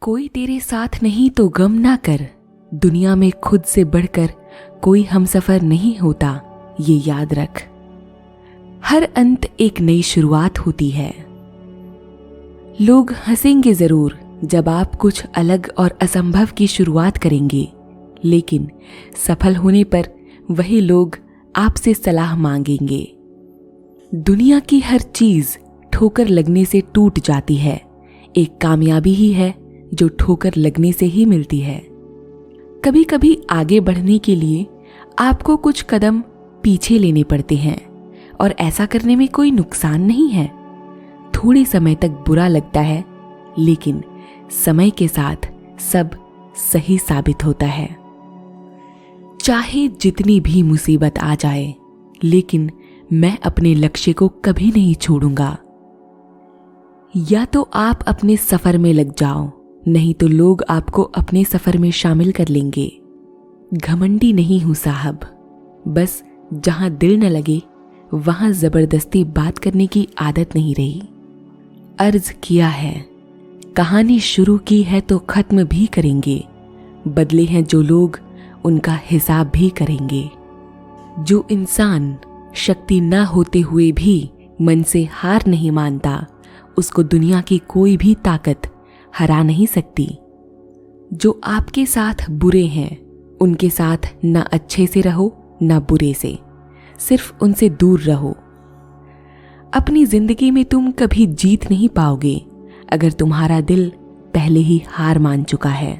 कोई तेरे साथ नहीं तो गम ना कर, दुनिया में खुद से बढ़कर कोई हमसफर नहीं होता, ये याद रख। हर अंत एक नई शुरुआत होती है। लोग हंसेंगे जरूर जब आप कुछ अलग और असंभव की शुरुआत करेंगे, लेकिन सफल होने पर वही लोग आपसे सलाह मांगेंगे। दुनिया की हर चीज ठोकर लगने से टूट जाती है, एक कामयाबी ही है जो ठोकर लगने से ही मिलती है। कभी कभी आगे बढ़ने के लिए आपको कुछ कदम पीछे लेने पड़ते हैं और ऐसा करने में कोई नुकसान नहीं है। थोड़े समय तक बुरा लगता है, लेकिन समय के साथ सब सही साबित होता है। चाहे जितनी भी मुसीबत आ जाए, लेकिन मैं अपने लक्ष्य को कभी नहीं छोड़ूंगा। या तो आप अपने सफर में लग जाओ, नहीं तो लोग आपको अपने सफर में शामिल कर लेंगे। घमंडी नहीं हूं साहब, बस जहां दिल न लगे वहां जबरदस्ती बात करने की आदत नहीं रही। अर्ज किया है, कहानी शुरू की है तो खत्म भी करेंगे। बदले हैं जो लोग, उनका हिसाब भी करेंगे। जो इंसान शक्ति ना होते हुए भी मन से हार नहीं मानता, उसको दुनिया की कोई भी ताकत हरा नहीं सकती। जो आपके साथ बुरे हैं, उनके साथ ना अच्छे से रहो ना बुरे से, सिर्फ उनसे दूर रहो। अपनी जिंदगी में तुम कभी जीत नहीं पाओगे अगर तुम्हारा दिल पहले ही हार मान चुका है।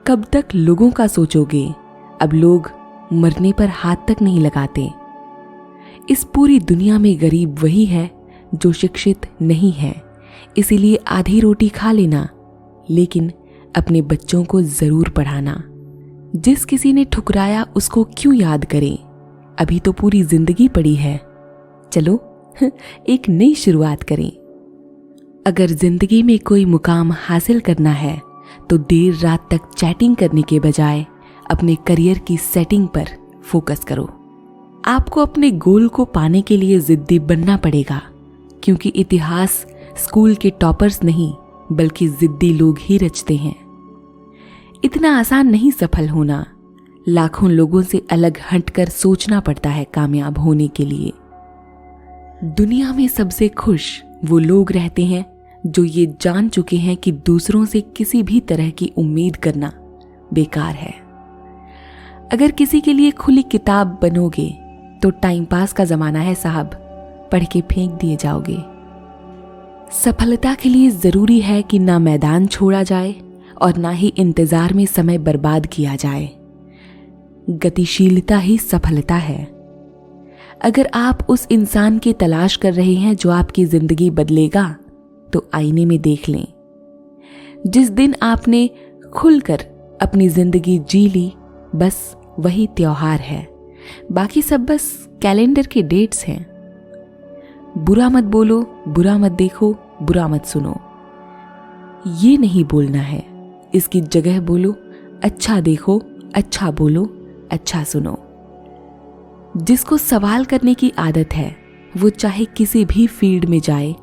कब तक लोगों का सोचोगे? अब लोग मरने पर हाथ तक नहीं लगाते। इस पूरी दुनिया में गरीब वही है जो शिक्षित नहीं है, इसीलिए आधी रोटी खा लेना, लेकिन अपने बच्चों को जरूर पढ़ाना। जिस किसी ने ठुकराया उसको क्यों याद करें, अभी तो पूरी जिंदगी पड़ी है। चलो एक नई शुरुआत करें। अगर जिंदगी में कोई मुकाम हासिल करना है तो देर रात तक चैटिंग करने के बजाय अपने करियर की सेटिंग पर फोकस करो। आपको अपने गोल को पाने के लिए जिद्दी बनना पड़ेगा, क्योंकि इतिहास स्कूल के टॉपर्स नहीं बल्कि जिद्दी लोग ही रचते हैं। इतना आसान नहीं सफल होना, लाखों लोगों से अलग हटकर सोचना पड़ता है कामयाब होने के लिए। दुनिया में सबसे खुश वो लोग रहते हैं जो ये जान चुके हैं कि दूसरों से किसी भी तरह की उम्मीद करना बेकार है। अगर किसी के लिए खुली किताब बनोगे तो टाइम पास का जमाना है साहब, पढ़ के फेंक दिए जाओगे। सफलता के लिए जरूरी है कि ना मैदान छोड़ा जाए और ना ही इंतजार में समय बर्बाद किया जाए। गतिशीलता ही सफलता है। अगर आप उस इंसान की तलाश कर रहे हैं जो आपकी जिंदगी बदलेगा, तो आईने में देख लें। जिस दिन आपने खुलकर अपनी जिंदगी जी ली, बस वही त्योहार है, बाकी सब बस कैलेंडर के डेट्स हैं। बुरा मत बोलो, बुरा मत देखो, बुरा मत सुनो, ये नहीं बोलना है। इसकी जगह बोलो, अच्छा देखो, अच्छा बोलो, अच्छा सुनो। जिसको सवाल करने की आदत है, वो चाहे किसी भी फील्ड में जाए,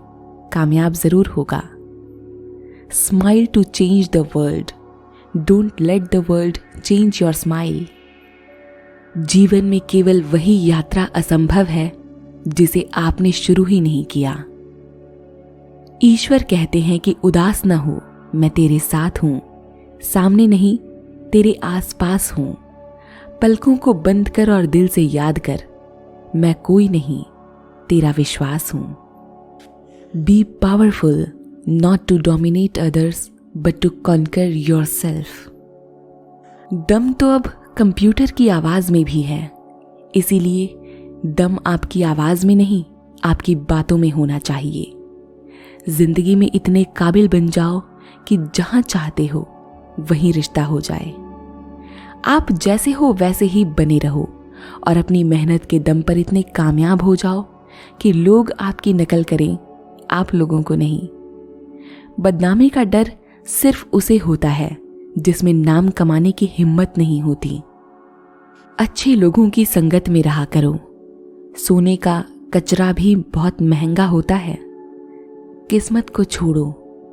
कामयाब जरूर होगा। Smile to change the world, don't let the world change your smile. जीवन में केवल वही यात्रा असंभव है जिसे आपने शुरू ही नहीं किया। ईश्वर कहते हैं कि उदास न हो, मैं तेरे साथ हूं, सामने नहीं तेरे आसपास हूं। पलकों को बंद कर और दिल से याद कर, मैं कोई नहीं, तेरा विश्वास हूं। Be powerful, not to dominate others but to conquer yourself. दम तो अब कंप्यूटर की आवाज में भी है, इसीलिए दम आपकी आवाज में नहीं, आपकी बातों में होना चाहिए। जिंदगी में इतने काबिल बन जाओ कि जहां चाहते हो वहीं रिश्ता हो जाए। आप जैसे हो वैसे ही बने रहो और अपनी मेहनत के दम पर इतने कामयाब हो जाओ कि लोग आपकी नकल करें, आप लोगों को नहीं। बदनामी का डर सिर्फ उसे होता है जिसमें नाम कमाने की हिम्मत नहीं होती। अच्छे लोगों की संगत में रहा करो। सोने का कचरा भी बहुत महंगा होता है। किस्मत को छोड़ो,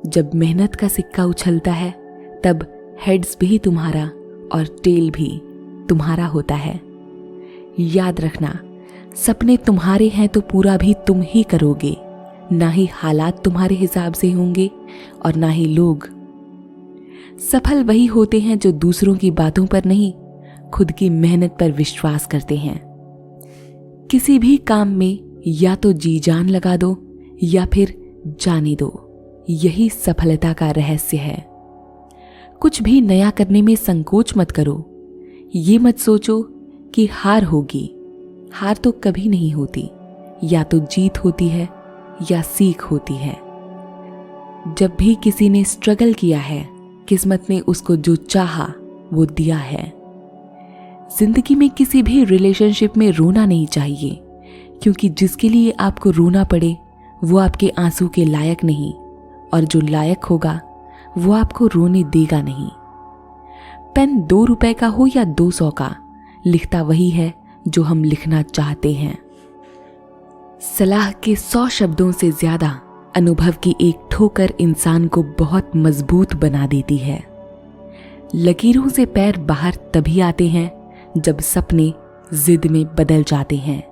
जब मेहनत का सिक्का उछलता है तब हेड्स भी तुम्हारा और टेल भी तुम्हारा होता है। याद रखना, सपने तुम्हारे हैं तो पूरा भी तुम ही करोगे, ना ही हालात तुम्हारे हिसाब से होंगे और ना ही लोग। सफल वही होते हैं जो दूसरों की बातों पर नहीं, खुद की मेहनत पर विश्वास करते हैं। किसी भी काम में या तो जी जान लगा दो या फिर जाने दो, यही सफलता का रहस्य है। कुछ भी नया करने में संकोच मत करो। ये मत सोचो कि हार होगी, हार तो कभी नहीं होती, या तो जीत होती है या सीख होती है। जब भी किसी ने स्ट्रगल किया है, किस्मत ने उसको जो चाहा वो दिया है। जिंदगी में किसी भी रिलेशनशिप में रोना नहीं चाहिए, क्योंकि जिसके लिए आपको रोना पड़े वो आपके आंसू के लायक नहीं, और जो लायक होगा वो आपको रोने देगा नहीं। पेन 2 रुपए का हो या 200 का, लिखता वही है जो हम लिखना चाहते हैं। सलाह के 100 शब्दों से ज्यादा अनुभव की एक ठोकर इंसान को बहुत मजबूत बना देती है। लकीरों से पैर बाहर तभी आते हैं जब सपने जिद में बदल जाते हैं।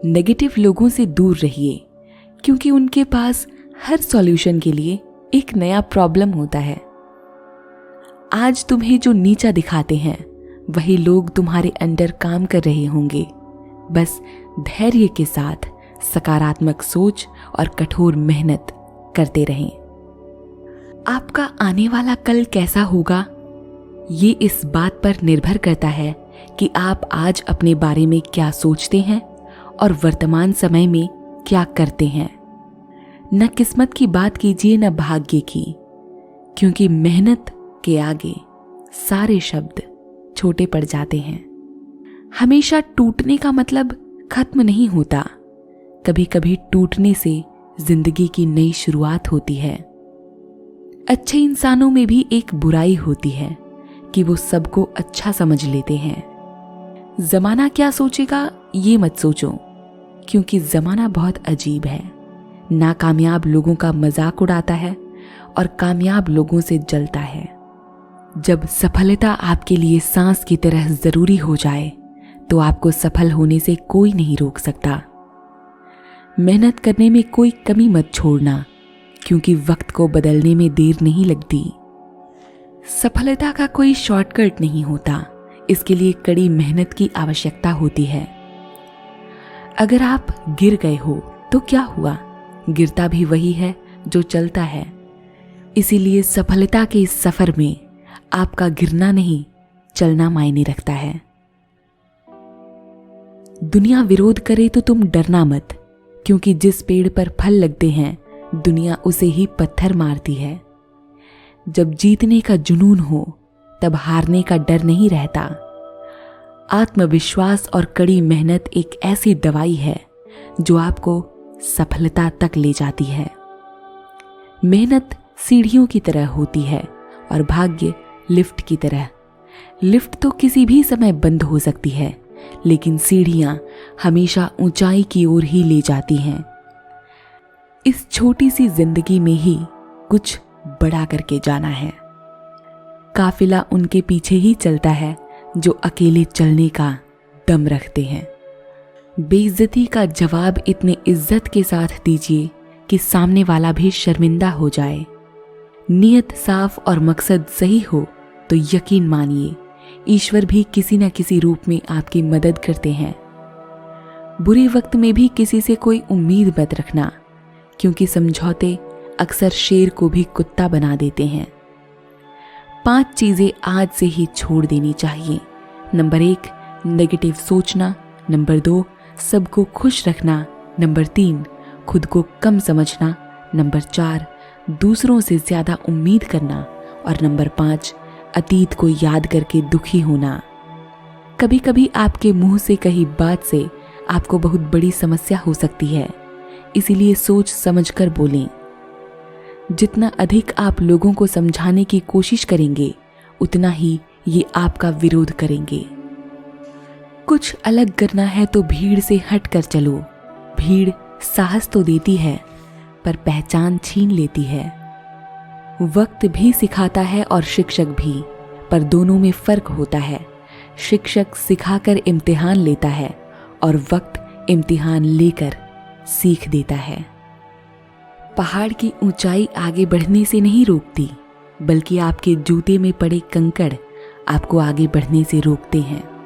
नेगेटिव लोगों से दूर रहिए, क्योंकि उनके पास हर सॉल्यूशन के लिए एक नया प्रॉब्लम होता है। आज तुम्हें जो नीचा दिखाते हैं वही लोग तुम्हारे अंडर काम कर रहे होंगे। बस धैर्य के साथ सकारात्मक सोच और कठोर मेहनत करते रहें। आपका आने वाला कल कैसा होगा, ये इस बात पर निर्भर करता है कि आप आज अपने बारे में क्या सोचते हैं और वर्तमान समय में क्या करते हैं। न किस्मत की बात कीजिए न भाग्य की, क्योंकि मेहनत के आगे सारे शब्द छोटे पड़ जाते हैं। हमेशा टूटने का मतलब खत्म नहीं होता, कभी कभी टूटने से जिंदगी की नई शुरुआत होती है। अच्छे इंसानों में भी एक बुराई होती है कि वो सबको अच्छा समझ लेते हैं। जमाना क्या सोचेगा ये मत सोचो, क्योंकि जमाना बहुत अजीब है। नाकामयाब लोगों का मजाक उड़ाता है और कामयाब लोगों से जलता है। जब सफलता आपके लिए सांस की तरह जरूरी हो जाए तो आपको सफल होने से कोई नहीं रोक सकता। मेहनत करने में कोई कमी मत छोड़ना, क्योंकि वक्त को बदलने में देर नहीं लगती। सफलता का कोई शॉर्टकट नहीं होता, इसके लिए कड़ी मेहनत की आवश्यकता होती है। अगर आप गिर गए हो तो क्या हुआ, गिरता भी वही है जो चलता है। इसीलिए सफलता के इस सफर में आपका गिरना नहीं, चलना मायने रखता है। दुनिया विरोध करे तो तुम डरना मत, क्योंकि जिस पेड़ पर फल लगते हैं दुनिया उसे ही पत्थर मारती है। जब जीतने का जुनून हो तब हारने का डर नहीं रहता। आत्मविश्वास और कड़ी मेहनत एक ऐसी दवाई है जो आपको सफलता तक ले जाती है। मेहनत सीढ़ियों की तरह होती है और भाग्य लिफ्ट की तरह। लिफ्ट तो किसी भी समय बंद हो सकती है, लेकिन सीढ़ियां हमेशा ऊंचाई की ओर ही ले जाती हैं। इस छोटी सी जिंदगी में ही कुछ बड़ा करके जाना है। काफिला उनके पीछे ही चलता है जो अकेले चलने का दम रखते हैं। बेइज्जती का जवाब इतने इज्जत के साथ दीजिए कि सामने वाला भी शर्मिंदा हो जाए। नियत साफ और मकसद सही हो तो यकीन मानिए ईश्वर भी किसी न किसी रूप में आपकी मदद करते हैं। बुरे वक्त में भी किसी से कोई उम्मीद मत रखना, क्योंकि समझौते अक्सर शेर को भी कुत्ता बना देते हैं। 5 चीजें आज से ही छोड़ देनी चाहिए। नंबर 1, नेगेटिव सोचना। नंबर 2, सबको खुश रखना। नंबर 3, खुद को कम समझना। नंबर 4, दूसरों से ज्यादा उम्मीद करना। और नंबर 5, अतीत को याद करके दुखी होना। कभी कभी आपके मुंह से कही बात से आपको बहुत बड़ी समस्या हो सकती है, इसीलिए सोच समझकर बोलें। जितना अधिक आप लोगों को समझाने की कोशिश करेंगे, उतना ही ये आपका विरोध करेंगे। कुछ अलग करना है तो भीड़ से हट कर चलो। भीड़ साहस तो देती है, पर पहचान छीन लेती है। वक्त भी सिखाता है और शिक्षक भी, पर दोनों में फर्क होता है। शिक्षक सिखाकर इम्तिहान लेता है और वक्त इम्तिहान लेकर सीख देता है। पहाड़ की ऊंचाई आगे बढ़ने से नहीं रोकती, बल्कि आपके जूते में पड़े कंकड़ आपको आगे बढ़ने से रोकते हैं।